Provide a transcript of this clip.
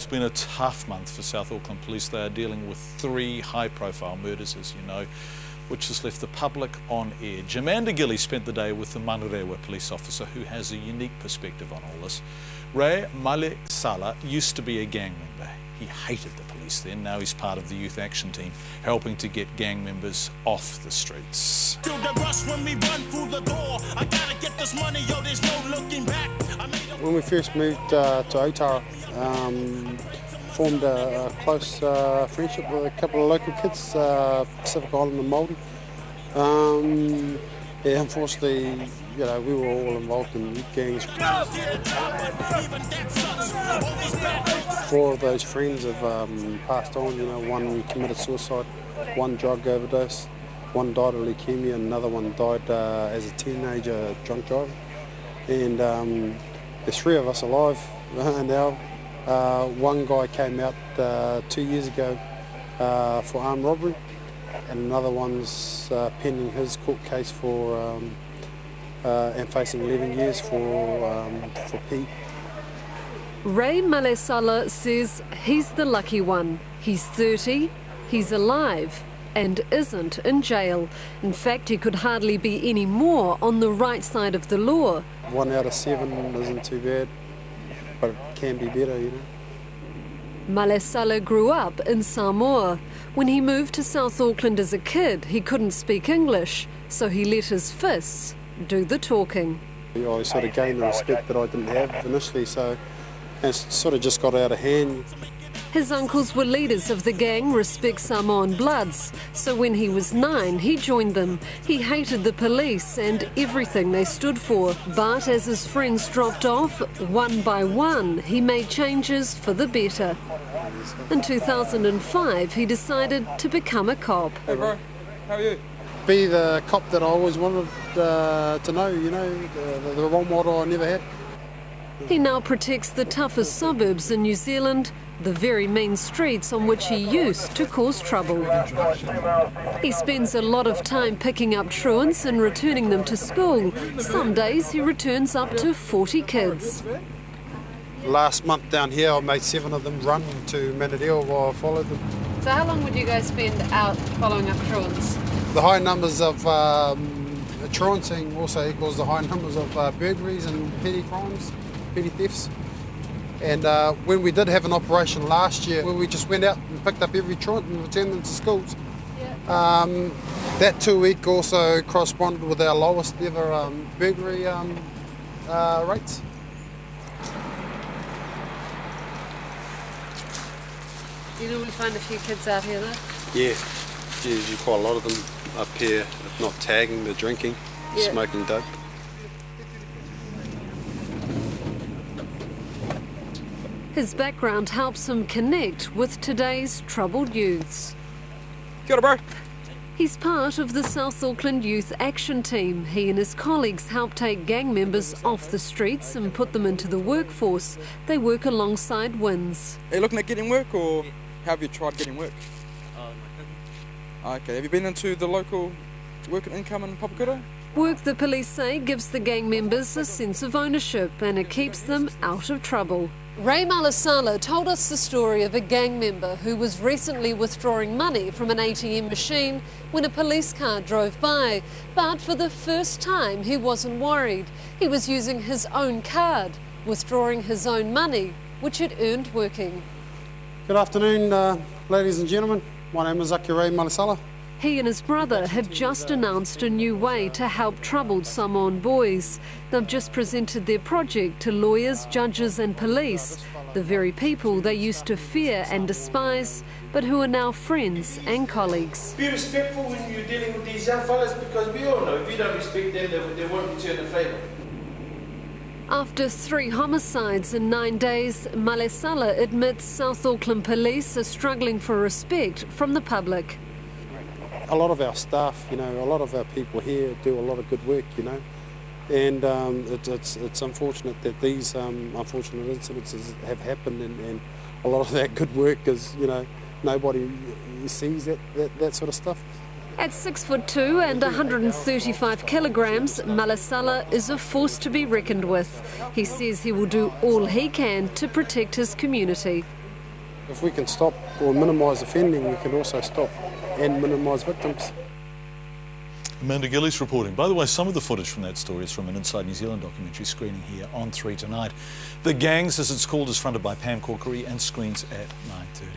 It's been a tough month for South Auckland Police. They are dealing with 3 high-profile murders, as you know, which has left the public on edge. Amanda Gilly spent the day with the Manurewa police officer who has a unique perspective on all this. Akerei Maresala used to be a gang member. He hated the police then. Now he's part of the youth action team, helping to get gang members off the streets. When we first moved to Otara, formed a close friendship with a couple of local kids, Pasifika Island and Māori. Yeah, unfortunately, you know, we were all involved in youth gangs. 4 of those friends have passed on. You know, one committed suicide, one drug overdose, one died of leukemia, and another one died as a teenager drunk driving. And there's 3 of us alive now. One guy came out 2 years ago for armed robbery, and another one's pending his court case for and facing 11 years for pave. Akerei Maresala says he's the lucky one. He's 30, he's alive and isn't in jail. In fact, he could hardly be any more on the right side of the law. 1 out of 7 isn't too bad, but it can be better, you know. Maresala grew up in Samoa. When he moved to South Auckland as a kid, he couldn't speak English, so he let his fists do the talking. I sort of gained the respect that I didn't have initially, so it sort of just got out of hand. His uncles were leaders of the gang Respect Samoan Bloods, so when he was 9, he joined them. He hated the police and everything they stood for, but as his friends dropped off, one by one, he made changes for the better. In 2005, he decided to become a cop. Hey bro, how are you? Be the cop that I always wanted to know, you know, the role model I never had. He now protects the toughest suburbs in New Zealand, the very main streets on which he used to cause trouble. He spends a lot of time picking up truants and returning them to school. Some days he returns up to 40 kids. Last month down here I made 7 of them run to Manadeo while I followed them. So how long would you guys spend out following up truants? The high numbers of truanting also equals the high numbers of burglaries and petty crimes, petty thefts. And when we did have an operation last year where we just went out and picked up every truant and returned them to schools, that 2 week also corresponded with our lowest ever burglary rates. Do you normally find a few kids out here though? Yeah, usually quite a lot of them up here, if not tagging, they're drinking, smoking dope. His background helps him connect with today's troubled youths. Kia ora, bro. He's part of the South Auckland Youth Action Team. He and his colleagues help take gang members off the streets and put them into the workforce. They work alongside WINS. Are you looking at getting work, or how have you tried getting work? Okay, have you been into the local work and income in Papakura? Work, the police say, gives the gang members a sense of ownership and it keeps them out of trouble. Akerei Maresala told us the story of a gang member who was recently withdrawing money from an ATM machine when a police car drove by. But for the first time, he wasn't worried. He was using his own card, withdrawing his own money, which he'd earned working. Good afternoon, ladies and gentlemen. My name is Akerei Maresala. He and his brother have just announced a new way to help troubled Samoan boys. They've just presented their project to lawyers, judges and police, the very people they used to fear and despise, but who are now friends and colleagues. Be respectful when you're dealing with these young fellas, because we all know if you don't respect them, they won't return the favour. After 3 homicides in 9 days, Maresala admits South Auckland police are struggling for respect from the public. A lot of our staff, you know, a lot of our people here do a lot of good work, you know, and it's unfortunate that these unfortunate incidences have happened, and a lot of that good work is, you know, nobody sees that sort of stuff. At 6'2" and 135 kilograms, Maresala is a force to be reckoned with. He says he will do all he can to protect his community. If we can stop or minimise offending, we can also stop and minimise victims. Amanda Gillies reporting. By the way, some of the footage from that story is from an Inside New Zealand documentary screening here on 3 tonight. The Gangs, as it's called, is fronted by Pam Corkery and screens at 9:30.